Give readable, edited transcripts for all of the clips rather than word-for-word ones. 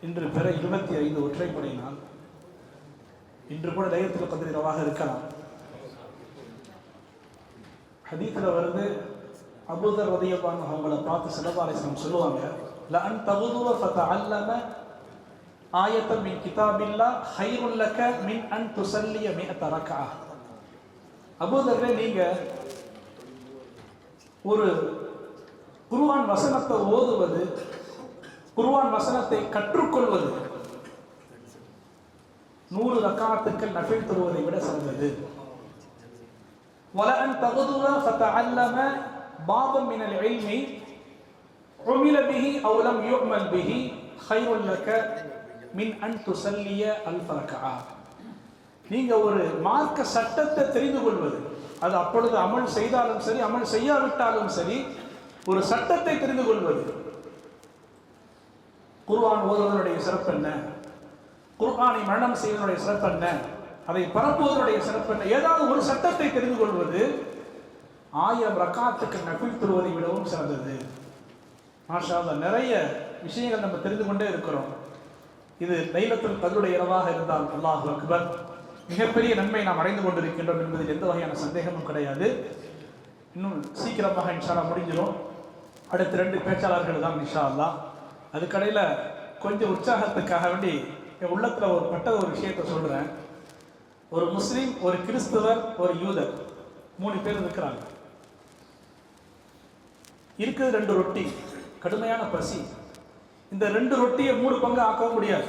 இன்று பிற 25 ஒற்றைப்படை நாள். இன்று கூட லைலத்துல் கத்ர் இரவாக இருக்கலாம். ஹதீஸ்ல வருது, அபூதர் ரலியல்லாஹு அன்ஹு அவங்களை பார்த்து ஸல்லல்லாஹு அலைஹி வஸல்லம் சொல்லுவாங்க, ல அன் தகுதுவ ஃபதஅல்லம ஆயத்தன் மின் கிதாபில்லாஹ் கைருல் லக மின் அன் துஸல்லிய மிஅத ரக்அ. அபூதர்ரே, நீங்க ஒரு குர்ஆன் வசனத்தை ஓதுவது, குர்ஆன் வசனத்தை கற்றுக்கொள்வது 100 ரக்காத்துக்கள் நஃபில் தொழுவதை விட சிறந்தது. வல அன் தகுதுவ ஃபதஅல்லம பாபம் மினல் இல்மி உமில பிஹி அவ் லம் யுஅமல் பிஹி கைருல் லக மின் அன் துஸல்லிய அல்ஃப ரக்அ. நீங்க ஒரு மார்க்க சட்டத்தை தெரிந்து கொள்வது, அது அப்பொழுது அமல் செய்தாலும் சரி அமல் செய்யாவிட்டாலும் சரி, ஒரு சட்டத்தை தெரிந்து கொள்வது, குர்ஆன் ஓதுவதனுடைய சிறப்பு என்ன, குர்ஆனை மரணம் செய்வதனுடைய சிறப்பு என்ன, அதை பரப்புவதனுடைய சிறப்பு என்ன, ஏதாவது ஒரு சட்டத்தை தெரிந்து கொள்வது 1000 ரக்காத்துக்கு நஃபில் தொழுவதை விடவும் சிறந்தது. மாஷா அல்லாஹ், நிறைய விஷயங்கள் நம்ம தெரிந்து கொண்டே இருக்கிறோம். இது லைலத்துல் கத்ருடைய இரவாக இருந்தால் அல்லாஹு அக்பர், மிகப்பெரிய நன்மை நாம் அடைந்து கொண்டிருக்கின்றோம் என்பதில் எந்த வகையான சந்தேகமும் கிடையாது. இன்னும் சீக்கிரமாக இன்ஷா அல்லாஹ் முடிஞ்சிடும். அடுத்த 2 பேச்சாளர்கள் தான் இன்ஷா அல்லாஹ். அதுக்கடையில் கொஞ்சம் உற்சாகத்துக்காக வேண்டி என் உள்ளத்தில் ஒரு பட்டத ஒரு விஷயத்தை சொல்கிறேன். ஒரு முஸ்லீம், ஒரு கிறிஸ்துவர், ஒரு யூதர், 3 பேர் இருக்கிறாங்க. இருக்குது 2 ரொட்டி, கடுமையான பசி. இந்த 2 ரொட்டியை 3 பங்கு ஆக்கவும் முடியாது,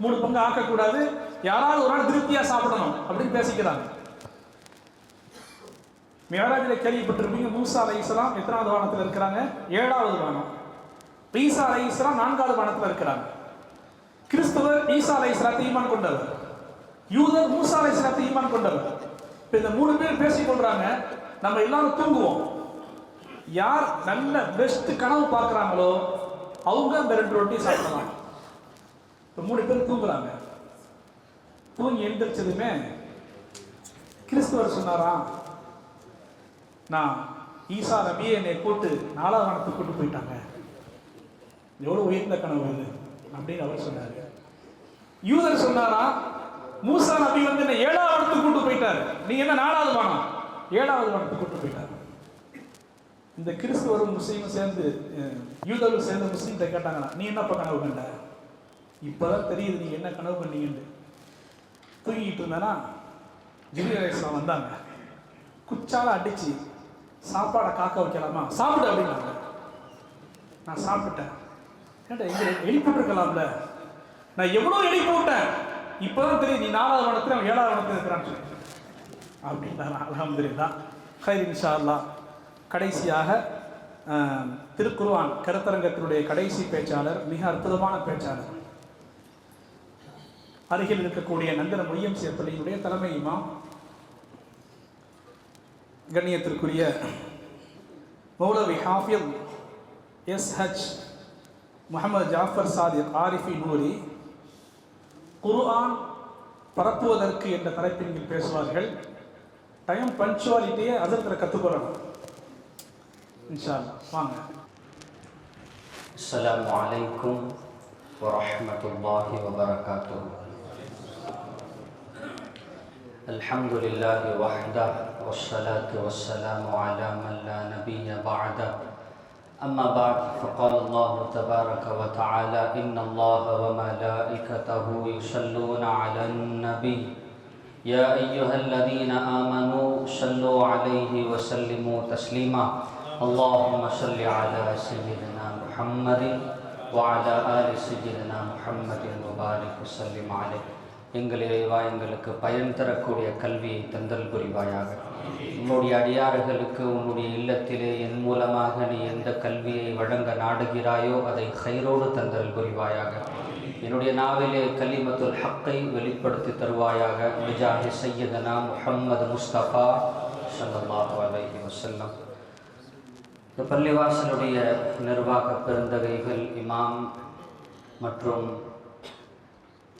3 பங்கு ஆக்கக்கூடாது, யாராவது ஒரு நாள் திருப்தியா சாப்பிடணும் அப்படின்னு பேசிக்கிறாங்க. மிஅராஜில் கேள்விப்பட்டிருப்பீங்க, மூசா அலைஹிஸ்ஸலாம் எத்தனாவது வானத்தில் இருக்கிறாங்க? 7வது வானம். ஈசா அலைஹிஸ்ஸலாம் 4வது வானத்தில் இருக்கிறாங்க. கிறிஸ்தவர் ஈசா அலைஹிஸ்ஸலாத்தை ஈமான் கொண்டவர், யூதர் மூசா அலைஹிஸ்ஸலாத்தை ஈமான் கொண்டவர். இப்போ இந்த 3 பேர் பேசிக் கொள்றாங்க. நம்ம எல்லாரும் தூங்குவோம். யார் நல்ல பெஸ்ட் கனவு பார்க்குறாங்களோ அவங்க அந்த 2 ரொட்டி சாப்பிடலாம். இப்போ 3 பேர் தூங்குறாங்க. தூங்கி எழுந்திரிச்சதுமே கிறிஸ்துவர் சொன்னாராம், நான் ஈசா நபியை என்னை கூட்டு 4வது வானத்துக்கு கூட்டு போயிட்டாங்க. எவ்வளோ உயர்ந்த கனவு இது அப்படின்னு அவர் சொன்னார். யூதர் சொன்னாரா, மூசா நபி வந்து என்ன 7வது வானத்துக்கு கூட்டு போயிட்டாரு, நீங்க என்ன 4வது வானம்? 7வது வானத்துக்கு கூட்டு போயிட்டாரு. இந்த கிறிஸ்துவரும் முஸ்லீமும் சேர்ந்து, யூதரும் சேர்ந்து முஸ்லீம்கிட்ட கேட்டாங்களா, நீ என்னப்பா கனவு கண்ட? இப்போதான் தெரியுது நீ என்ன கனவு கண்டீங்கன்னு. தூங்கிட்டு இருந்தானா ஜிப்ரீல் அலைஹிஸ்ஸலாம் வந்தாங்க. குச்சால அடிச்சு சாப்பாடை காக்க வைக்கலாமா, சாப்பிடு அப்படின்னாங்க. நான் சாப்பிட்டேன். கேட்ட, எங்க எழுப்பிட்டுருக்கலாம்ல, நான் எவ்வளோ எழுப்பி விட்டேன், இப்போதான் தெரியுது நீ 4வது வானத்தில் 7வது வானத்தில் இருக்கிறான்னு சொல்லி அப்படின்னா. அல்ஹம்துலில்லாஹ், ஹைர் இன்ஷா அல்லாஹ். கடைசியாக திருக்குர்ஆன் கருத்தரங்கத்தினுடைய கடைசி பேச்சாளர், மிக அற்புதமான பேச்சாளர், அருகில் இருக்கக்கூடிய நந்தன மொய்யம் சேர்ப்பள்ளியினுடைய தலைமை இமாம், கண்ணியத்திற்குரிய மௌலவி ஹாஃபிஸ் எஸ்ஹெச் முஹம்மது ஜாஃபர் சாதிக் ஆரிஃபி நூரி குர்ஆன் பரப்புவதற்கு என்ற தலைப்பின் கீழ் பேசுவார்கள். டைம் பஞ்சுவாலிட்டியை அதற்கு கற்றுக்கொள்ளணும் இன்ஷா அல்லாஹ். வாங்க. அஸ்ஸலாமு அலைக்கும் வரஹ்மத்துல்லாஹி வபரகாத்துஹு. அல்ஹம்துலில்லாஹி வஹ்தஹ் வஸ்ஸலாத்து வஸ்ஸலாமு அலா மன் லா நபிய்ய பஅத. அம்மா பஅத், ஃபகால அல்லாஹு தபாரக வ தஆலா, இன்னல்லாஹ வ மலாயிகதஹு யுஸல்லூன அலன் நபி யா அய்யுஹல்லதீன ஆமனூ ஸல்லூ அலைஹி வ ஸல்லிமூ தஸ்லீமா. اللهم صل على سيدنا محمد وعلى آل سيدنا محمد وبارك وسلم عليه. எங்கள் இறைவா, எங்களுக்கு பயன் தரக்கூடிய கல்வியை தந்தல் புரிவாயாக. உன்னுடைய அடியார்களுக்கு உன்னுடைய இல்லத்திலே என் மூலமாக நீ எந்த கல்வியை வழங்க நாடுகிறாயோ அதை கைரோடு தந்தல் புரிவாயாக. என்னுடைய நாவிலே கலிமத்துல் ஹக்கை வெளிப்படுத்தி தருவாயாக. பிஜாஹி சையதனா முஹம்மது முஸ்தபா ஸல்லல்லாஹு அலைஹி வஸல்லம். இந்த பள்ளிவாசலுடைய நிர்வாக பெருந்தகைகள், இமாம் மற்றும்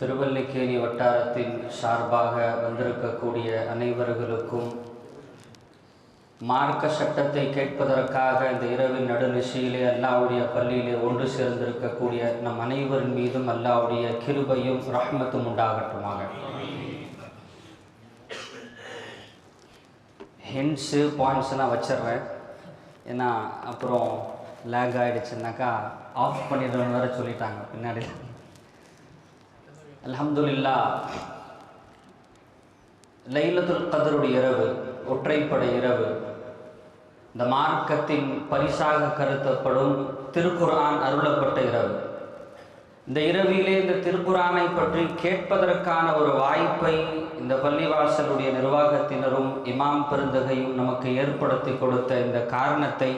திருவல்லிக்கேணி வட்டாரத்தின் சார்பாக வந்திருக்கக்கூடிய அனைவர்களுக்கும் மார்க்க சட்டத்தை கேட்பதற்காக இந்த இரவின் நடுநிசையிலே அல்லாஹ்வுடைய பள்ளியிலே ஒன்று சேர்ந்திருக்கக்கூடிய நம் அனைவரின் மீதும் அல்லாஹ்வுடைய கிருபையும் ரஹ்மத்தும் உண்டாகட்டுமாக. ஹிண்ட்ஸு பாயிண்ட்ஸ்லாம் வச்சிடுறேன், ஏன்னா அப்புறம் லேக் ஆகிடுச்சுன்னாக்கா ஆஃப் பண்ணிடுறோன்னு வேறு சொல்லிட்டாங்க பின்னாடி. அல்ஹம்துலில்லாஹ், லைலத்துல் கத்ருடைய இரவு, ஒற்றைப்படை இரவு, இந்த மார்க்கத்தின் பரிசாக கருதப்படும் திருக்குர்ஆன் அருளப்பட்ட இரவு. இந்த இரவிலே இந்த திருக்குர்ஆனை பற்றி கேட்பதற்கான ஒரு வாய்ப்பை இந்த பள்ளிவாசலுடைய நிர்வாகத்தினரும் இமாம் பெருந்தகையும் நமக்கு ஏற்படுத்தி கொடுத்த இந்த காரணத்தை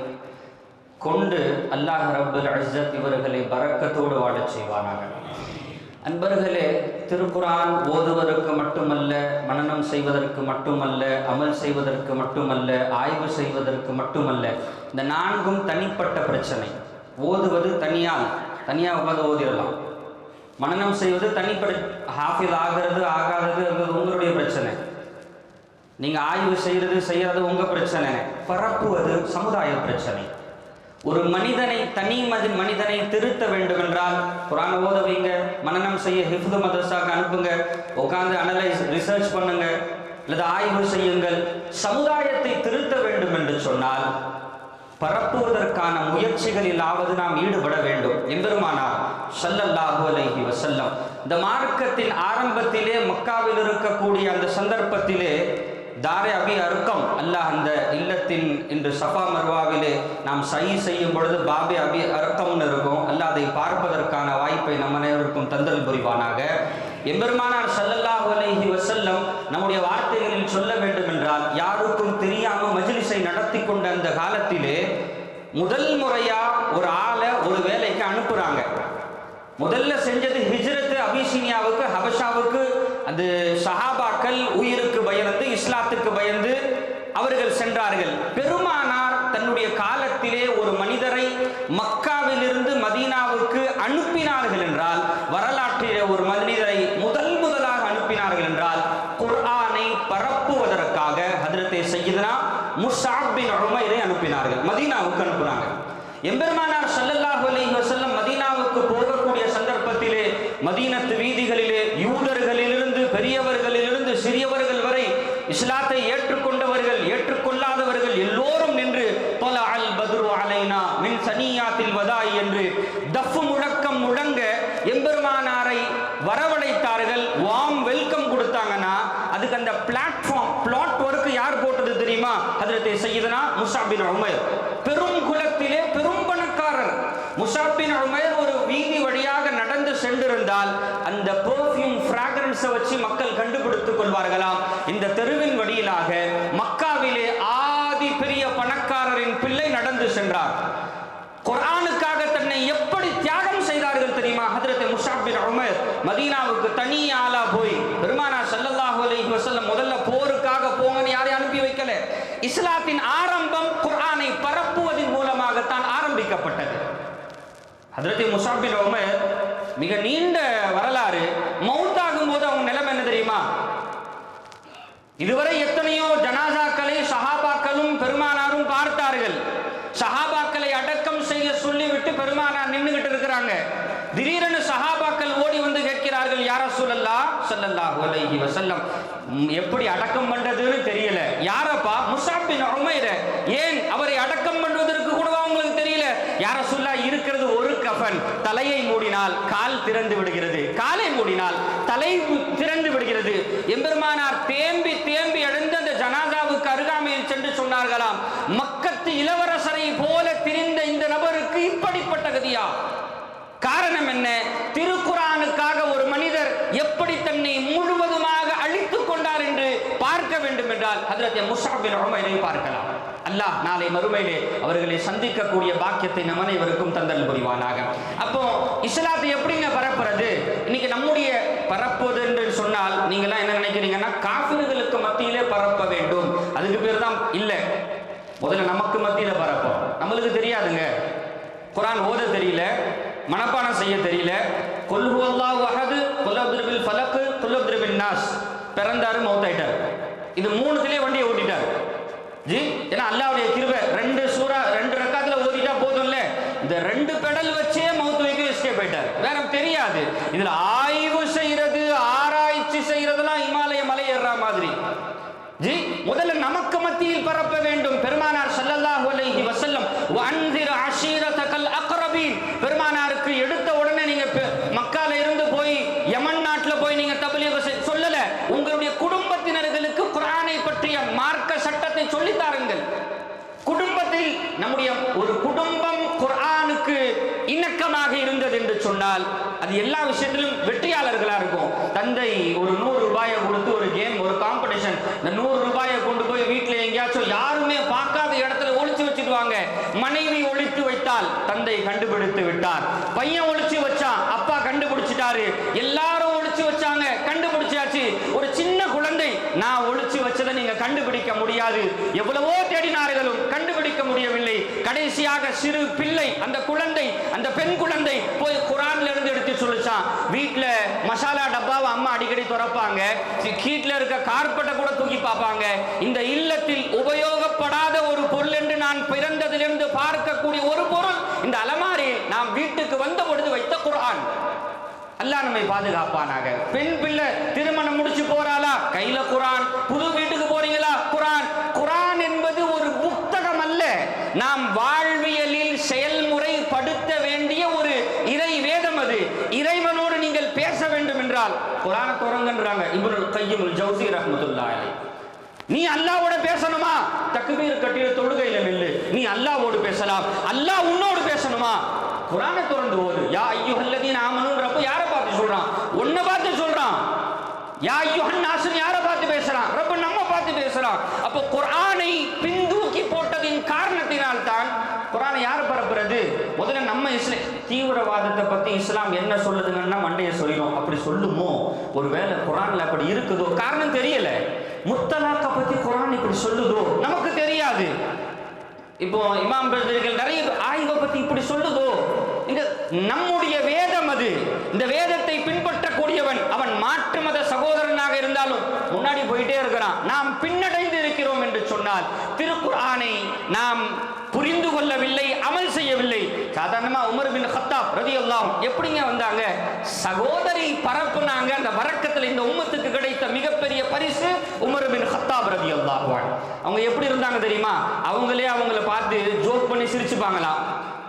கொண்டு அல்லாஹ் ரப்புல் இஸ்ஸத் இவர்களை பரக்கத்தோடு வாழச் செய்வானாக. அன்பர்களே, திருக்குர்ஆன் ஓதுவதற்கு மட்டுமல்ல, மனனம் செய்வதற்கு மட்டுமல்ல, அமல் செய்வதற்கு மட்டுமல்ல, ஆய்வு செய்வதற்கு மட்டுமல்ல, இந்த நான்கும் தனிப்பட்ட பிரச்சனை. ஓதுவது தனியாக உட்காந்து ஓதிடலாம், மனனம் செய்வது தனிப்பட்ட, ஹாஃபிஸ் ஆகிறது ஆகாதது அது உங்களுடைய பிரச்சனை, நீங்கள் ஆய்வு செய்கிறது உங்கள் பிரச்சனை, பரப்புவது சமுதாய பிரச்சனை. ஒரு மனிதனை மனிதனை திருத்த வேண்டும் என்றால் குர்ஆன் ஓத வைங்க, மனனம் செய்ய ஹிஃப்து மதரசாக்கு அனுப்புங்க, உட்காந்து அனலைஸ் ரிசர்ச் பண்ணுங்க, அல்லது ஆய்வு செய்யுங்கள். சமுதாயத்தை திருத்த வேண்டும் என்று சொன்னால் பரப்புவதற்கான முயற்சிகளிலாவது நாம் ஈடுபட வேண்டும். எம்பெருமானார் ஸல்லல்லாஹு அலைஹி வஸல்லம் இந்த மார்க்கத்தின் ஆரம்பத்திலே மக்காவில் இருக்கக்கூடிய அந்த சந்தர்ப்பத்திலே தாரே அபி அர்க்கம், அல்லாஹ் அந்த இல்லத்தின் இன்று சஃபா மர்வாவிலே நாம் சஹி செய்யும் பொழுது பாபே அபி அர்க்கம்னு இருக்கும். அல்லாஹ் அதை பார்ப்பதற்கான வாய்ப்பை நம்ம அனைவருக்கும் தந்தல் புரிவானாக. எம்பெருமானார் ஸல்லல்லாஹு அலைஹி வஸல்லம் நம்முடைய வார்த்தைகளில் சொல்ல வேண்டும் என்றால், யாருக்கும் தெரியாமல் மஜ்லிஸை நடத்தி கொண்ட அந்த காலத்திலே முதல் முறையா ஒரு ஆளை ஒரு வேலைக்கு அனுப்புறாங்க. முதல்ல செஞ்சது ஹிஜ்ரத், அபிசீனியாவுக்கு, ஹபஷாவுக்கு. அந்த சஹாபாக்கள் உயிருக்கு பயந்து, இஸ்லாத்துக்கு பயந்து அவர்கள் சென்றார்கள். பெருமானார் தன்னுடைய காலத்திலே ஒரு மனிதரை மக்காவிலிருந்து மதீனாவுக்கு அனுப்பினார்கள் என்றால், வரலாற்றிலே ஒரு மனிதரை முதலாக அனுப்பினார்கள் என்றால் குர்ஆனை பரப்புவதற்காக ஹஜ்ரத்தே சய்யிதுனா முஸ்அப் பின் உமைரை அனுப்பினார்கள், மதீனாவுக்கு அனுப்புறாங்க. எம்பெருமானார் ஸல்லல்லாஹு அலைஹி வஸல்லம் மதீனாவுக்கு போகக்கூடிய சந்தர்ப்பத்திலே மதீனத்து வீதிகளிலே யூதர்களிலிருந்து பெரியவர்களிலிருந்து சிறியவர்கள் வரை, இஸ்லாத்தை ஏற்றுக்கொண்டவர்கள் ஏற்றுக்கொள்ளாதவர்கள் எல்லோரும் நின்று தொலஅல் பத்ரு அலைனா மின் சனியாத்தில் வதாய் என்று தஃப் முழக்கம் முழங்க எம்பெருமானாரை வரவழைத்தார்கள். வாம் வெல்கம் கொடுத்தாங்கன்னா அதுக்கு அந்த பிளாட் ஒர்க் யார் போட்டது தெரியுமா? ஹஜ்ரத் சய்யிதுனா முஸ்அப் பின் உமைர். பெரும் குலத்திலே பெரும் பணக்காரர் முஸ்அப் பின் உமைர் ஒரு வீதி வழியாக நடந்து சென்றிருந்தால் அந்த பெர்ஃப்யூம் ஃப்ராக்ரன்ஸை வச்சு மக்கள் கண்டுபிடித்துக் கொள்வார்களாம். இந்த தெருவின் வழியிலாக மக்காவிலே ஆதி பெரிய பணக்காரரின் பிள்ளை நடந்து சென்றார். குர்ஆனுக்காக தன்னை எப்படி தியாகம் செய்தார்கள் தெரியுமா? ஹஜ்ரத் முஸ்அப் பின் உமைர் மதீனாவுக்கு தனி ஆளா போய், பெருமானார் ஸல்லல்லாஹு அலைஹி வஸல்லம் முதல்ல போருக்காக போங்கன்னு யாரையும் அனுப்பி வைக்கல. இஸ்லாத்தின் ஆரம்பம் குர்ஆனை பரப்புவதன் மூலமாகத்தான் ஆரம்பிக்கப்பட்டது. ஹஜ்ரத் முஸ்அப் பின் உமைர் மிக நீண்ட வரலாறு. மௌத்தாகும் போது அவங்க நிலைமை என்ன தெரியுமா? இதுவரை எத்தனையோ ஜனாசாக்களை சஹாபாக்களும் பெருமானாரும் பார்த்தார்கள். சஹாபாக்களை அடக்கம் செய்ய சொல்லிவிட்டு பெருமானார் நின்றுகிட்டு இருக்கிறாங்க. திடீரென சஹாபாக்கள் ஓடி வந்து கேட்கிறார்கள், யா ரசூலல்லாஹ் ஸல்லல்லாஹு அலைஹி வஸல்லம், எப்படி அடக்கம் பண்றதுன்னு தெரியல. யாரப்பா? முஸ்அப் பின் உமைர். ஏன் அவரை அடக்கம் பண்ணுவதற்கு கூட உங்களுக்கு தெரியல? யா ரசூலல்லாஹ், இருக்கிறது ஒரு கஃன், தலையை மூடினால் கால் திறந்து விடுகிறது, காலை மூடினால் தலை திறந்து விடுகிறது. எம்பெருமானார் தேம்பி தேம்பி எழுந்து அந்த ஜனாசாவுக்கு அருகாமையில் சென்று சொன்னார்களாம், மக்கத்து இளவரசரை போல திரிந்த இந்த நபருக்கு இப்படிப்பட்ட கதியா? காரணம் என்ன? திருக்குர்ஆனுக்காக ஒரு மனிதர் எப்படி தன்னை முழுவதுமாக அழித்துக் கொண்டார் என்று பார்க்க வேண்டும் என்றால் ஹஜ்ரத் முஸ்அப் பின் உமைரை பார்க்கலாம். அல்லாஹ் நாளை மறுமையிலே அவர்களை சந்திக்கக்கூடிய பாக்கியத்தை நம் அனைவருக்கும் தந்தல் புரிவானாக. அப்போ இஸ்லாத்தை எப்படிங்க பரப்புறது? இன்னைக்கு நம்முடைய பரப்புவது என்று சொன்னால் நீங்களாம் என்ன நினைக்கிறீங்கன்னா, காஃபிர்களுக்கு மத்தியிலே பரப்ப வேண்டும், அதுக்கு பேர் தான் இல்லை. முதல்ல நமக்கு மத்தியில பரப்போம். நம்மளுக்கு தெரியாதுங்க, குர்ஆன் ஓத தெரியல, மனப்பாடம் செய்ய தெரியல. குல் ஹுவல்லாஹு அஹத், குல் அப்துல் பில் ஃபலக், குல் அப்துல் பின் நாஸ். பிறந்தாரு, மௌத்தாயிட்டார். இது மூணுத்திலே வண்டியை ஓட்டிட்டார். ஜி, ஏன்னா அல்லாஹ்வுடைய கிருபை 2 ரக்காத்துல ஓதிட்டா போதும்ல. இந்த 2 பெடல் வச்சே மவுத் வைக்க எஸ்கேப் ஆயிட்டார். வேற தெரியாது. இதுல ஆய்வு செய்யறது, ஆராய்ச்சி செய்யறதுலாம் இமாலய மலை ஏறுற மாதிரி. ஜி முதல்ல நமக்கு மத்தியில் பரப்ப வேண்டும். பெருமானார் ஸல்லல்லாஹு அலைஹி வஸல்லம் வஅன்சிர் அஷீரதகல் அக்ரபீன், பெருமானாருக்கு எடுத்த உடனே நீங்க மக்கால இருந்து போய் யமன் நாட்டுல போய் நீங்க தப்லீக் சொல்லல. உங்களுடைய குடும்பத்தினர்களுக்கு குர்ஆனை பற்றிய மார்க்க சட்டத்தை சொல்லி தாருங்கள். குடும்பத்தில் நம்முடைய ஒரு குடும்பம் குர்ஆனுக்கு இணக்கமாக இருந்தது என்று சொன்னால் அது எல்லா விஷயத்திலும் வெற்றியாளர்களா இருக்கும். தந்தை ஒரு 100 ரூபாயை கொடுத்து ஒரு கேம், ஒரு காம்படிஷன், இந்த 100 ரூபாயை கொண்டு போய் வீட்டில் எங்கேயாச்சும் யாருமே பார்க்காத இடத்துல ஒளிச்சு வச்சிடுவாங்க. மனைவி ஒளித்து வைத்தால் தந்தை கண்டுபிடித்து விட்டார். பையன் ஒளிச்சு வச்சான், அப்பா கண்டுபிடிச்சிட்டாரு. எல்லாரும் ஒளிச்சு வச்சாங்க, கண்டுபிடிச்சாச்சு. ஒரு சின்ன குழந்தை நான் ஒளிச்சு வச்சதை நீங்க கண்டுபிடிக்க முடியாது. எவ்வளவோ தேடினார்களும் கண்டுபிடிக்க முடியவில்லை. கடைசியாக சிறு பிள்ளை, அந்த குழந்தை, அந்த பெண் குழந்தை போய் குர்ஆன்ல இருந்து எடுத்து சொல்லுச்சான். வீட்ல மசாலா டப்பாவை அம்மா அடிக்கடி துறப்பாங்க, கீட்ல இருக்க கார்பெட்டை கூட தூக்கி பார்ப்பாங்க. இந்த இல்லத்தில் உபயோகப்படாத ஒரு பொருள் என்று நான் பிறந்ததிலிருந்து பார்க்கக்கூடிய ஒரு பொருள் இந்த அலமாரி நாம் வீட்டுக்கு வந்த பொழுது வைத்த குர்ஆன். அல்லாஹ் நம்மை பாதுகாப்பானாக. பெண் பிள்ளை திருமணம் முடிச்சு போறாளா, கையில குர்ஆன். புது வீட்டுக்கு போறீங்களா, குர்ஆன். குர்ஆன் என்பது ஒரு புத்தகம் அல்ல, நாம் வாழ்வியலில் செயல்முறைப்படுத்த வேண்டிய ஒரு இறை வேதம். அது இறைவனோடு நீங்கள் பேச வேண்டும் என்றால் குர்ஆனை தொடங்குன்றாங்க இப்னுல் கய்யிம் அல் ஜௌஸி ரஹ்மத்துல்லாஹி அலைஹி. நீ அல்லாஹ்வோட பேசணுமா, தக்பீர் கட்டிய தொழுகையில நில்லு. நீ அல்லாஹ்வோடு பேசலாம். அல்லாஹ் உன்னோடு பேசணுமா, குர்ஆனை திறந்து ஓது. யா அய்யுஹல்லதீன ஆமனூ ரப்பு யாரை பார்த்து சொல்றான்? உன்னை பார்த்து சொல்றான். யா அய்யுஹன் நாஸ் யாரை பார்த்து பேசுறான்? ரப்பு நம்ம பார்த்து பேசுறான். அப்போ குர்ஆனை பின்தூக்கி போட்டதின் காரணத்தினால் தான் குர்ஆனை யார் பரப்புறது? முதல்ல நம்ம தீவிரவாதத்தை பத்தி இஸ்லாம் என்ன சொல்லுதுங்கன்னா மண்டையை சொல்லிடும். அப்படி சொல்லுமோ, ஒருவேளை குர்ஆன்ல அப்படி இருக்குதோ, காரணம் தெரியல. முத்தலாக்க பத்தி குர்ஆன் இப்படி சொல்லுதோ நமக்கு தெரியாது. இப்போ இமாம் பிரதர்கள் நிறைய ஆய்வை பத்தி இப்படி சொல்லுதோ. இந்த நம்முடைய வேதம் அது. இந்த வேதத்தை பின்பற்றக்கூடியவன் அவன் மாற்று மத சகோதரனாக இருந்தாலும் முன்னாடி போயிட்டே இருக்கிறான். நாம் பின்னடைந்து இருக்கிறோம் என்று சொன்னால் திருக்குர்ஆனை நாம் புரிந்து கொள்ளவில்லை, அமல் செய்யவில்லை. சாதாரணமா உமர் பின் கத்தாப் ரலியல்லாஹு அன்ஹு எப்படிங்க வந்தாங்க? சகோதரி பரப்புனாங்க. அந்த வரக்கத்துல இந்த உம்மத்துக்கு கிடைத்த மிகப்பெரிய பரிசு உமர் பின் கத்தாப் ரலியல்லாஹு அன்ஹு. அவங்க எப்படி இருந்தாங்க தெரியுமா? அவங்களே அவங்கள பார்த்து ஜோக் பண்ணி சிரிச்சுப்பாங்களாம்.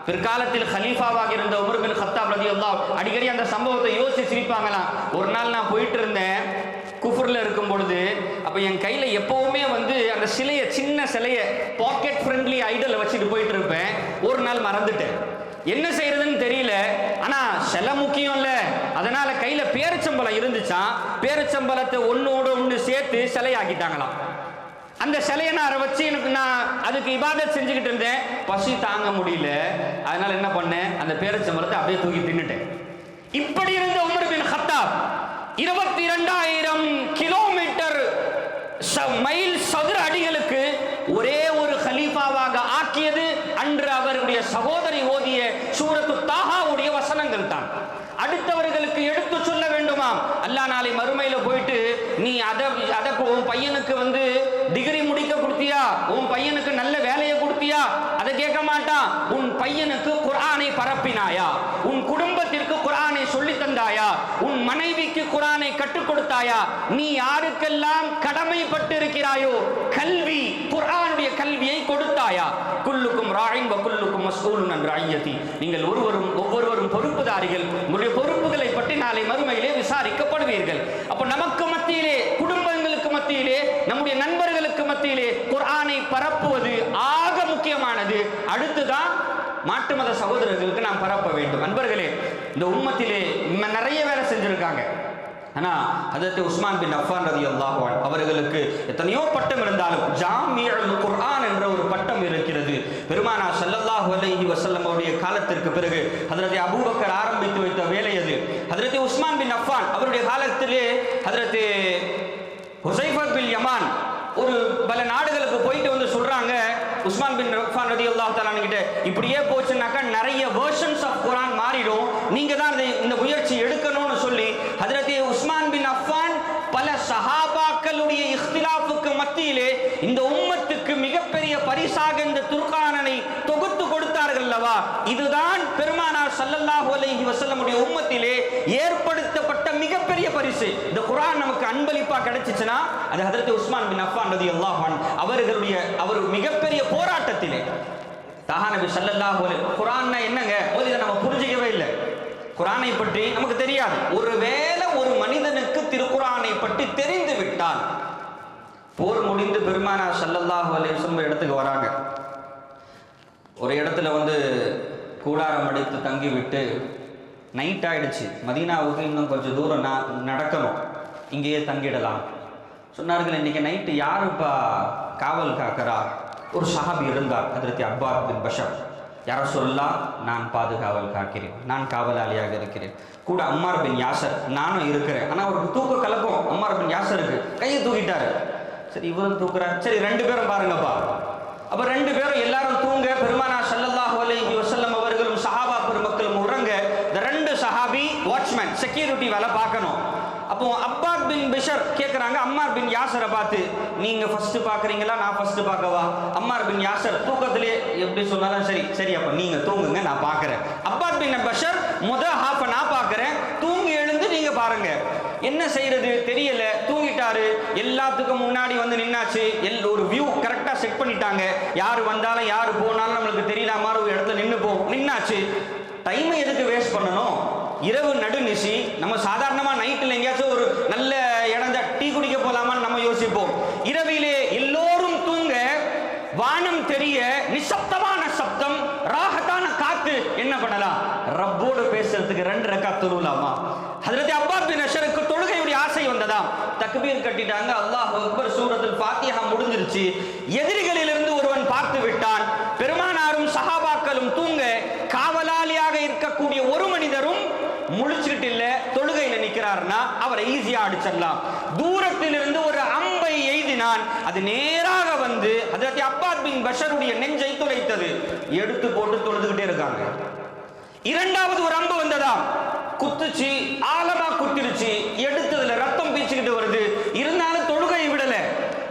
பிற்காலத்தில் ஹலீஃபாவாக இருந்த உமர் பின் கத்தாப் ரலியல்லாஹு அன்ஹு அடிக்கடி அந்த சம்பவத்தை யோசிச்சு சிரிப்பாங்களாம். ஒரு நாள் நான் போயிட்டு இருந்தேன் குஃபர்ல இருக்கும் பொழுது, அப்ப என் கையில எப்பவுமே அந்த சிலையை, சின்ன சிலையை, பாக்கெட் ஃப்ரெண்ட்லி ஐடலை வச்சுட்டு போயிட்டு இருப்பேன். ஒரு நாள் மறந்துட்டேன், என்ன செய்யறதுன்னு தெரியல. ஆனா சிலை முக்கியம் இல்ல, அதனால கையில பேரிச்சம்பழம் இருந்துச்சான். பேரிச்சம்பழத்தை ஒன்னோடு ஒன்று சேர்த்து சிலையாக்கிட்டாங்களாம். அந்த சிலையை நான் வச்சு நான் அதுக்கு இபாதத் செஞ்சுக்கிட்டு இருந்தேன். பசி தாங்க முடியல, அதனால என்ன பண்ணேன், அந்த பேரிச்சம்பழத்தை அப்படியே தூக்கி தின்னுட்டேன். இப்படி இருந்த Umar bin Khattab 22,000 kilometre mile சதுர அடிகளுக்கு ஒரே ஒரு கலீஃபாவாக ஆக்கியது அன்று அவருடைய சகோதரி ஓதிய சூரத்து தாஹாவுடைய வசனங்கள் தான். அடுத்தவர்களுக்கு எடுத்து சொல்ல வேண்டுமாம். அல்லாஹ் நாளை மறுமையில போயிட்டு நீ அதற்கு உன் பையனுக்கு டிகிரி முடிக்க கொடுத்தியா, உன் பையனுக்கு நல்ல வேலையை கொடுத்தியா, அதை கேட்க மாட்டான். உன் பையனுக்கு குர்ஆனை பரப்பினாயா, உன் குடும்பத்திற்கு குர்ஆனை சொல்லி தந்தாயா, உன் மனைவிக்கு குர்ஆனை கற்றுக் கொடுத்தாயா, நீ யாருக்கெல்லாம் கடமைப்பட்டு இருக்கிறாயோ கல்வி, குர்ஆனுடைய கல்வியை கொடுத்தாயா. குல்லுக்கும் ராயின் வ குல்லுக்கும் மஸ்ஊலுன் அன் ரஅய்யதி. நீங்கள் ஒவ்வொருவரும் பொறுப்புதாரிகள். உங்களுடைய பொறுப்புகளை பற்றி நாளை மறுமையிலே விசாரிக்கப்படுவீர்கள். அப்போ நமக்கு மத்தியிலே, குடும்பங்களுக்கு மத்தியிலே, நம்முடைய நண்பர்களுக்கு மத்தியிலே குர்ஆனை பரப்புவது ஆக முக்கியமானது. அடுத்துதான் மாற்று மத சகோதரர்களுக்கு நாம் பரப்ப வேண்டும். நண்பர்களே, இந்த உம்மத்திலே நிறைய வேலை செஞ்சிருக்காங்க. ஆனா ஹஜ்ரத் உஸ்மான் பின் அஃபான் ரலியல்லாஹு அன்ஹு அவர்களுக்கு எத்தனையோ பட்டம் இருந்தாலும் ஜாமிஉல் குர்ஆன் என்ற ஒரு பட்டம் இருக்கிறது. பெருமானார் ஸல்லல்லாஹு அலைஹி வஸல்லம் அவருடைய காலத்திற்கு பிறகு ஹஜ்ரத் அபூபக்கர் ஆரம்பித்து வைத்த வேலை அது. ஹஜ்ரத் உஸ்மான் பின் அஃபான் அவருடைய காலத்திலே ஹஜ்ரத் ஹுஸைஃபா பின் யமான் ஒரு பல நாடுகளுக்கு போயிட்டு சொல்றாங்க, உஸ்மான் பின் அஃபான் ரலியல்லாஹு தஆலா கிட்ட இப்படியே போச்சுன்னாக்கா நிறைய வெர்ஷன்ஸ் ஆஃப் குர்ஆன் மாறிடும், நீங்க தான் இந்த முயற்சி எடுக்கணும்னு சொல்லி ஹஜ்ரத் உஸ்மான் பின் அஃபான் பல சஹாபாக்களுடைய இக்திலாஃபுக்கு மத்தியிலே இந்த உம்மத்துக்கு மிகப்பெரிய மிகப்பெரிய பரிசாக இந்த துர்கானனை தொகுத்து கொடுத்தார்கள் அல்லவா, இதுதான் பெருமானார் ஸல்லல்லாஹு அலைஹி வஸல்லமுடைய உம்மத்திலே ஏற்படுத்தப்பட்ட மிகப்பெரிய பரிசு. இந்த குர்ஆன் நமக்கு அன்பளிப்பா கிடைச்சிச்சுன்னா அது ஹஜ்ரத் உஸ்மான் பின் அஃபான் ரலியல்லாஹு அன்ஹு அவர் மிகப்பெரிய போராட்டத்திலே நபி ஸல்லல்லாஹு அலைஹி குர்ஆன்னா என்னங்க இதை நம்ம புரிஞ்சிக்கவே இல்லை. குர்ஆனை பற்றி நமக்கு தெரியாது. ஒருவேளை ஒரு மனிதனுக்கு திருக்குர்ஆனை பற்றி தெரிந்து விட்டால், போர் முடிந்து பெருமானார் ஸல்லல்லாஹு அலைஹி வஸல்லம் இடத்துக்கு வராங்க. ஒரு இடத்துல கூடாரம் அடித்து தங்கி விட்டு நைட் ஆயிடுச்சு, மதீனாவுக்கு இன்னும் கொஞ்சம் தூரம் நடக்கணும், இங்கேயே தங்கிடலாம் சொன்னார்கள். இன்னைக்கு நைட்டு யாருப்பா காவல் காக்கிறா? ஒரு சஹாபி இருந்தார், ஹஜ்ரத் அப்பாத் பின் பஷர். யா ரசூலல்லாஹ், நான் பாதுகாவல் காக்கிறேன், நான் காவலாளியாக இருக்கிறேன். கூட அம்மார் பின் யாசர் நானும் இருக்கிறேன். ஆனால் அவருக்கு தூக்க கலக்கம். அம்மார் பின் யாசருக்கு கையை தூக்கிட்டாரு. சரி, இவரும் தூக்குறாரு. சரி, 2 பேரும் பாருங்கப்பா. அப்போ 2 பேரும் எல்லாரும் தூங்க, பெருமானார் ஸல்லல்லாஹு அலைஹி வஸல்லம் அவர்களும் சஹாபா பெருமக்களும் உறங்க. இந்த 2 சஹாபி வாட்ச்மேன், செக்யூரிட்டி வேலை பார்க்கணும். அப்போ அப்பாத் பின் பிஷர் கேட்குறாங்க அம்மார் பின் யாசரை பார்த்து, நீங்க ஃபர்ஸ்ட் பார்க்குறீங்களா நான் ஃபர்ஸ்ட் பார்க்கவா? அம்மார் பின் யாசர் தூக்கத்திலே எப்படி சொன்னாலும் சரி சரி அப்போ நீங்க தூங்குங்க, நான் பார்க்குறேன். அப்பாத் பின் பஷர் ஹாஃப் நான் பார்க்குறேன், தூங்கி எழுந்து நீங்க பாருங்க. என்ன செய்யறது தெரியல, தூங்கிட்டாரு. எல்லாத்துக்கும் முன்னாடி நின்னாச்சு. ஒரு வியூ கரெக்டாக செட் பண்ணிட்டாங்க. யார் வந்தாலும் யார் போனாலும் நம்மளுக்கு தெரியல மாதிரி ஒரு இடத்துல நின்னாச்சு. டைமை எதுக்கு வேஸ்ட் பண்ணணும்? இரவு நடுநிசி, நம்ம சாதாரணமா நைட்டில் எங்கேயாச்சும் ஒரு நல்ல இடம் டீ குடிக்க போலாமான்னு நம்ம யோசிப்போம். இரவிலே எல்லோரும் தூங்க, வானம் தெரிய, நிசப்தமான சப்தம், ராகத்தான காத்து, என்ன பண்ணலாம்? ரப்போடு பேசுறதுக்கு 2 ரக்காத் தொழுலாமா? ஹஜ்ரத் அப்பாஸ் பின் அஷருக்கு தொழுகையுடைய ஆசை வந்ததாம். தக்பீர் கட்டிட்டாங்க, அல்லாஹ் அக்பர், சூரத்துல் ஃபாத்திஹா முடிஞ்சிருச்சு. எதிரிகளிலிருந்து ஒருவன் பார்த்து விட்டான். பெருமானாரும் சஹாபாக்களும் தூங்க, காவலாளியாக இருக்கக்கூடிய ஒரு மனிதரும் முழிச்சுக்கிட்டு இல்ல, தொழுகையில நிக்கிறார்னா அவரை ஈஸியா அடிச்சிடலாம். தூரத்தில் இருந்து ஒரு அம்பை எய்தினான். அது நேராக ஹஜ்ரத் அப்பாஸ் பின் பஷருடைய நெஞ்சை துளைத்தது. எடுத்து போட்டு தொழுதுகிட்டே இருக்காங்க. 2வது ஒரு அம்பு வந்ததாம், குத்துச்சு, ஆழமா குத்திருச்சு, எடுத்ததுல ரத்தம் பீச்சுக்கிட்டு வருது. இருந்தாலும் தொழுகை விடல.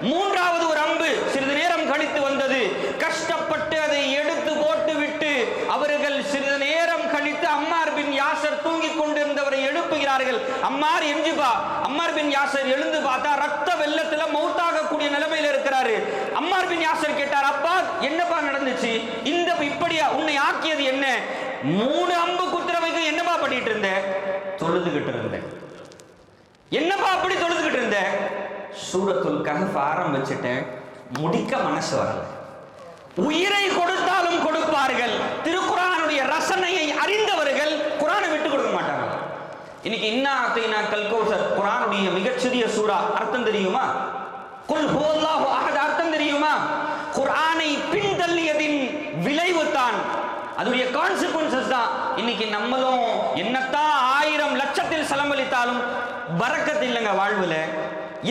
3வது ஒரு அம்பு சிறிது நேரம் கழித்து வந்தது. கஷ்டப்பட்டு அதை எடுத்து போட்டு விட்டு அவர்கள் சிறிது நேரம் கழித்து அம்மார் பின் யாசர் தூங்கிக் கொண்டிருந்தவரை எழுப்புகிறார்கள். அம்மார் எஞ்சிபா. அம்மார் பின் யாசர் எழுந்து பார்த்தா ரத்த வெள்ளத்துல மௌத்தாக கூடிய நிலைமையில இருக்கிறாரு. அம்மார் பின் யாசர் கேட்டார், அப்பா என்னப்பா நடந்துச்சு? இப்படியா உன்னை ஆக்கியது என்ன? 3 அம்பு குத்துறவைக்கு என்னப்பா பண்ணிட்டு இருந்த? தொழுதுகிட்டு இருந்தேன். என்னப்பா அப்படி தொழுதுகிட்டு இருந்த? சூரத்துல் கஹஃப் ஆரம்பிச்சிட்டேன், முடிக்க மனசு வரல. உயிரை கொடுத்தாலும் கொடுப்பார்கள். திருக்குர்ஆனுடைய ரசனையை அறிந்தவர்கள் குர்ஆனை விட்டு கொடுக்க மாட்டாங்க. இன்னைக்கு இன்னா அத்தைனா கல்கௌசர் குர்ஆனுடைய மிகச்சிறிய சூரா, அர்த்தம் தெரியுமா? குல் ஹுவல்லாஹு அஹத் அர்த்தம் தெரியுமா? குர்ஆனை பின்தள்ளியதின் விளைவு தான், அதுடைய கான்சிக்வன்சஸ் தான். இன்னைக்கு நம்மளும் என்னத்தான் 1000 லட்சத்தில் செலவழித்தாலும் பரக்கத் இல்லைங்க வாழ்வுல.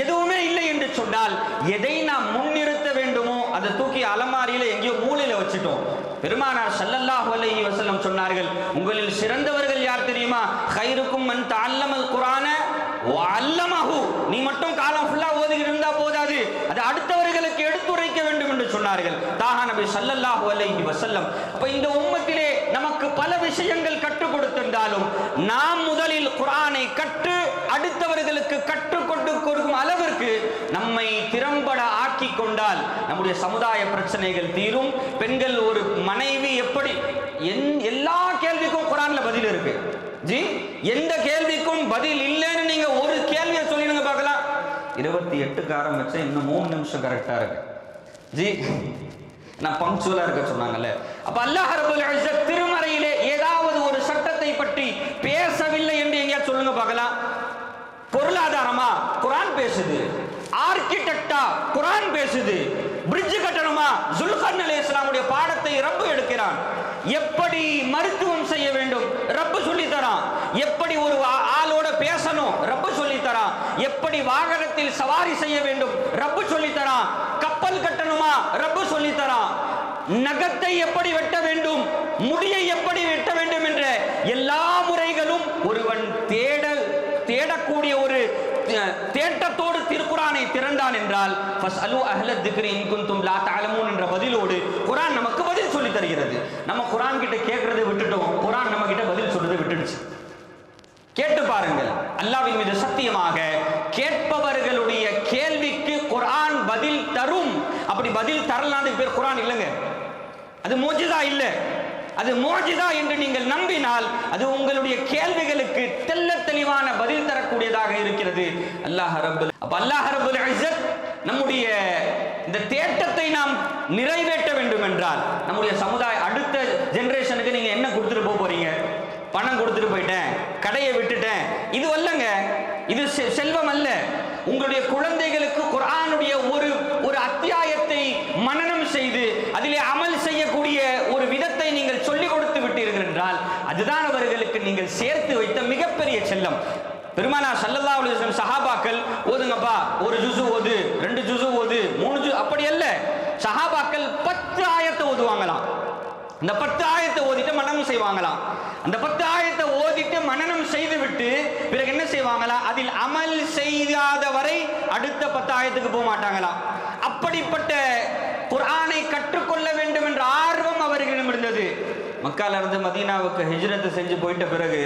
எதுவுமே இல்லை என்று சொன்னால் எதை நாம் முன்னிறுத்த வேண்டுமோ அதை தூக்கி அலமாரியில எங்கேயோ மூலையில வச்சுட்டோம். பெருமானார் ஸல்லல்லாஹு அலைஹி வஸல்லம் சொன்னார்கள், உங்களில் சிறந்தவர்கள் யார் தெரியுமா? கைருக்கும் மன் தஅல்லமல் குர்ஆன வ அல்லமஹு. நீ மட்டும் காலம் ஃபுல்லா ஓதிக்கிட்டு இருந்தா போதாது, அது அடுத்தவர்களுக்கு எடுத்துரைக்க வேண்டும் என்று சொன்னார்கள் தாஹா நபி ஸல்லல்லாஹு அலைஹி வஸல்லம். அப்ப இந்த உம்மத்திலே நமக்கு பல விஷயங்கள் கற்றுக் கொடுத்திருந்தாலும் நாம் முதலில் குர்ஆனை கற்று அடுத்தவர்களுக்கு கற்றுக் கொடுக்கும் அளவிற்கு நம்மை திறம்பட ஆக்கி கொண்டால் நம்முடைய சமுதாய பிரச்சனைகள் தீரும். பெண்கள், ஒரு மனைவி எப்படி, எல்லா கேள்விக்கும் குர்ஆன்ல பதில் இருக்கு ஜி. எந்த கேள்விக்கும் பதில் இல்லைன்னு நீங்க ஒரு கேள்வியை சொல்லிடுங்க பார்க்கலாம். 28க்கு ஆரம்பிச்ச இன்னும் 3 நிமிஷம் கரெக்டா இருக்கு ஜி. நான் பங்க்சுவலா இருக்க சொன்னாங்கல்ல. அப்ப அல்லாஹ் ரப்பல் இஸ்ஸத் திருமறையிலே ஏதாவது ஒரு சட்டத்தை பற்றி பேசவில்லை என்று எங்கேயா சொல்லுங்க பார்க்கலாம். பொருளாதாரமா குர்ஆன் பேசுது, ஆர்கிடெக்டா குர்ஆன் பேசுது, பிரிட்ஜ் கட்டணுமா ஜுல்கர்ன் அலைஹிஸ்ஸலாமுடைய பாடத்தை ரப்பு எடுக்கிறான். எப்படி மருத்துவம் செய்ய வேண்டும் ரப்பு சொல்லி தரான். எப்படி ஒரு ஆளோட பேசணும் ரப்பு சொல்லி தரான். எப்படி வாகனத்தில் சவாரி செய்ய வேண்டும் ரப்பு சொல்லி தரான். கப்பல் கட்டணுமா ரப்பு சொல்லி தரான். நகத்தை எப்படி வெட்ட வேண்டும், முடியை எப்படி வெட்ட வேண்டும் என்ற எல்லா முறைகளும் ஒருவன் தேட தேடக்கூடிய ஒரு தேட்டத்தோடு திருக்குரானை திறந்தான் என்றால் ஃபஸ்அலு அஹ்ல திக்ரி இன் குன்தும் லா தஅலமூன் என்ற பதிலோடு குர்ஆன் நமக்கு பதில் சொல்லி தருகிறது. நம்ம குர்ஆன் கிட்ட கேட்கறதை விட்டுட்டோம், குர்ஆன் நம்ம கிட்ட பதில் சொல்றதை விட்டுடுச்சு. கேட்டு பாருங்கள், அல்லாஹ்வின் மீது சத்தியமாக கேட்பவர்களுடைய கேள்விக்கு குர்ஆன் பதில் தரும். அப்படி பதில் தரலான்னு பேர் குர்ஆன் இல்லைங்க, அது முஜிஸா இல்ல. அது முஜிஸா என்று நீங்கள் நம்பினால் அது உங்களுடைய கேள்விகளுக்கு தெள்ள தெளிவான பதில் தரக்கூடியதாக இருக்கிறது. அல்லாஹ் ரப்புல் இஸ்ஸத் நம்முடைய இந்த தேட்டத்தை நாம் நிறைவேற்ற வேண்டும் என்றால் நம்முடைய சமுதாய அடுத்த ஜெனரேஷனுக்கு நீங்க என்ன கொடுத்துட்டு போறீங்க? பணம் கொடுத்துட்டு போயிட்டேன், கடையை விட்டுட்டேன், இது அல்லங்க, இது செல்வம் அல்ல. உங்களுடைய குழந்தைகளுக்கு குர்ஆனுடைய ஒரு அத்தியாயத்தை மனனம் செய்து அதிலே அமல் செய்யக்கூடிய ஒரு விதத்தை நீங்கள் சொல்லிக் கொடுத்து விட்டீர்கள் என்றால் அதுதான் அவர்களுக்கு நீங்கள் சேர்த்து வைத்த மிகப்பெரிய செல்லம். பெருமானார் ஸல்லல்லாஹு அலைஹி வஸல்லம் சஹாபாக்கள் ஓதுங்கப்பா, ஒரு ஜுஸு ஓது, 2 ஜுஸு ஓது, 3 ஜுஸு, அப்படி அல்ல. சஹாபாக்கள் 10 ஆயத்தை ஓதுவாங்களாம். அந்த 10 ஆயத்தை ஓதிட்டு மனனம் செய்வாங்களாம். அந்த 10 ஆயத்தை ஓதிட்டு மனனம் செய்து விட்டு பிறகு என்ன செய்வாங்களாம்? அதில் அமல் செய்யாத வரை அடுத்த 10 ஆயத்துக்கு போக மாட்டாங்களாம். அப்படிப்பட்ட குர்ஆனை கற்றுக்கொள்ள வேண்டும் என்ற ஆர்வம் அவர்களிடம் இருந்தது. மக்கால இருந்து மதீனாவுக்கு ஹிஜ்ரத் செஞ்சு போயிட்ட பிறகு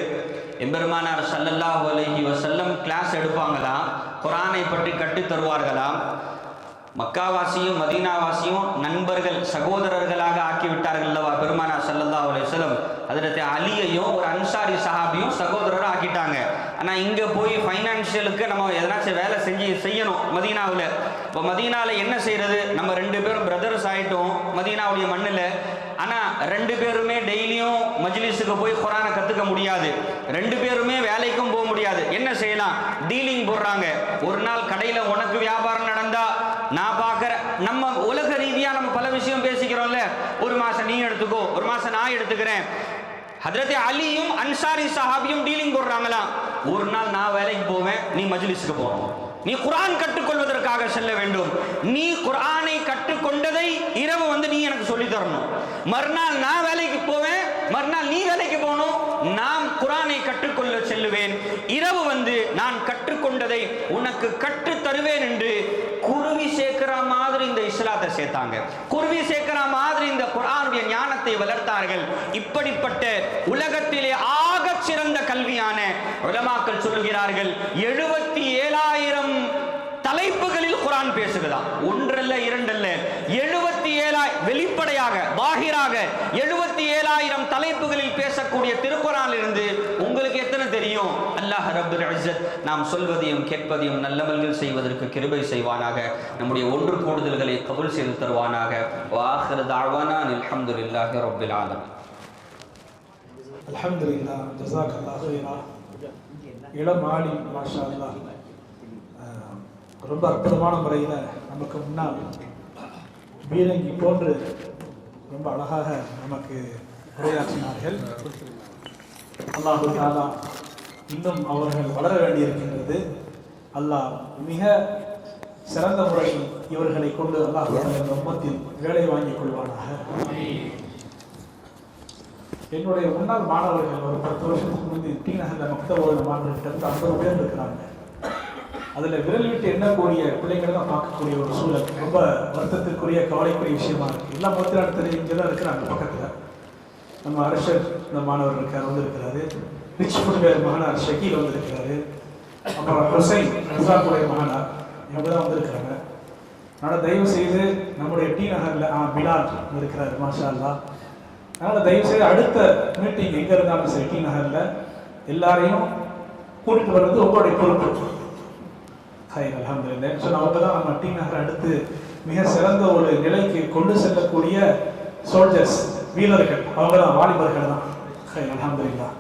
எம்பெருமானார் ஸல்லல்லாஹு அலைஹி வஸல்லம் கிளாஸ் எடுப்பாங்களாம், குர்ஆனை பற்றி கற்றுத் தருவார்களாம். மக்காவாசியும் மதீனாவாசியும் நண்பர்கள் சகோதரர்களாக ஆக்கிவிட்டார்கள் அல்லவா பெருமானார் ஸல்லல்லாஹு அலைஹி வஸல்லம். ஹஜ்ரத் அலியையும் ஒரு அன்சாரி சஹாபியும் சகோதரராக ஆக்கிட்டாங்க. ஆனால் இங்கே போய் ஃபைனான்ஷியலுக்கு நம்ம எதனாச்சும் வேலை செய்யணும் மதீனாவில். இப்போ மதீனாவில் என்ன செய்யறது? நம்ம 2 பேரும் பிரதர்ஸ் ஆகிட்டோம் மதீனாவுடைய மண்ணில். ஆனால் 2 பேருமே டெய்லியும் மஜ்லிஸுக்கு போய் குர்ஆனை கற்றுக்க முடியாது, 2 பேருமே வேலைக்கும் போக முடியாது. என்ன செய்யலாம்? டீலிங் போடுறாங்க. ஒரு நாள் கடையில் உனக்கு வியாபாரம் நடந்தா நான் பார்க்குறேன். நம்ம உலக ரீதியாக நம்ம பல விஷயம் பேசிக்கிறோம்ல, ஒரு மாதம் நீ எடுத்துக்கோ, ஒரு மாதம் நான் எடுத்துக்கிறேன். ஹஜ்ரத் அலியும் அன்சாரி சஹாபியும் டீலிங் போடுறாங்களாம். ஒரு நாள் நான் வேலைக்கு போவேன், நீ மஜ்லிஸுக்கு போகணும். நீ குர்ஆன் கற்றுக்கொள்வதற்காக செல்ல வேண்டும். நீ குர்ஆனை கற்றுக்கொண்டதை இரவு நீ எனக்கு சொல்லி தரணும். மறுநாள் நான் வேலைக்கு போவேன், மறுநாள் நீ வேலைக்கு போகணும். நான் குர்ஆனை கற்றுக்கொள்ள செல்லுவேன். இரவு நான் கற்றுக்கொண்டதை உனக்கு கற்று தருவேன் என்று குருவி சேர்க்கிற மாதிரி இந்த இஸ்லாத்தை சேர்த்தாங்க. குருவி சேர்க்கிற மாதிரி இந்த குர்ஆனுடைய ஞானத்தை வளர்த்தார்கள். இப்படிப்பட்ட உலகத்திலே ஆக சிறந்த கல்வியான உலமாக்கள் சொல்லுகிறார்கள் 77,000 தலைப்புகளில் குர்ஆன் பேசுகிறான். ஒன்றல்ல, இரண்டல்ல, 77 வெளிப்படையாக பாஹிராக 77,000 தலைப்புகளில் பேசக்கூடிய திருக்குர்ஆனில் இருந்து உங்களுக்கு எத்தனை தெரியும்? அல்லாஹ் ரப்புல் இஸ்ஸத் நாம் சொல்வதையும் கேட்பதையும் நல்லமல்கள் செய்வதற்கு கிருபை செய்வானாக. நம்முடைய ஒன்று கூடுதல்களை கபூல் செய்து தருவானாக. வாஹிரு தஅவானா அல்ஹம்துலில்லாஹி ரப்பில் ஆலமீன். அல்ஹம்துலில்லாஹ், ஜஸாக்கல்லாஹு கைரா. இளம் ஆலிம் மாஷா அல்லாஹ் ரொம்ப அற்புதமான முறையில் நமக்கு முன்னால் பீரங்கி போன்று ரொம்ப அழகாக நமக்கு உரையாற்றினார்கள். அல்லாஹ் தஆலா இன்னும் அவர்கள் வளர வேண்டியிருக்கின்றது. அல்லாஹ் மிக சிறந்த முறையில் இவர்களை கொண்டு அல்லாஹ் இந்த உம்மத்தில் வேலை வாங்கிக் கொள்வானாக. என்னுடைய முன்னாள் மாணவர்கள் ஒரு 10 வருஷத்துக்கு முந்தைய டி நகர்ல மக்தபோட மாணவர்கிட்ட 50 பேர் இருக்கிறாங்க. அதில் விரல் விட்டு எண்ணக்கூடிய பிள்ளைங்களை தான் பார்க்கக்கூடிய ஒரு சூழல் ரொம்ப வருத்தத்திற்குரிய கவலைக்குரிய விஷயமா இருக்குது. எல்லா மொத்தத்தில் இங்கே தான் இருக்கிறாங்க. பக்கத்தில் நம்ம அரஷர் இந்த மாணவர் இருக்கார் வந்திருக்கிறாரு, ரிச்புடைய மகனார் ஷக்கீல் வந்திருக்கிறாரு, அப்புறம் ஹுசைன் ரசாக்குடைய மகனார் இவங்க தான் வந்திருக்கிறாங்க. அதனால் தயவு செய்து நம்முடைய டி நகரில் பிலால் இருக்கிறாரு மாஷா அல்லாஹ். அதனால் தயவு செய்து அடுத்த மீட்டிங் எங்கே இருந்தாலும் சரி டி நகரில் எல்லாரையும் கூட்டிட்டு வர்றது உங்களுடைய பொறுப்பு. அல்ஹம்துலில்லாஹ். அவங்க தான் நம்ம டி நகர் அடுத்து மிக சிறந்த ஒரு நிலைக்கு கொண்டு செல்லக்கூடிய சோல்ஜர்ஸ், வீரர்கள். அவங்க தான் வாலிபர்கள் தான். அல்ஹம்துலில்லாஹ்.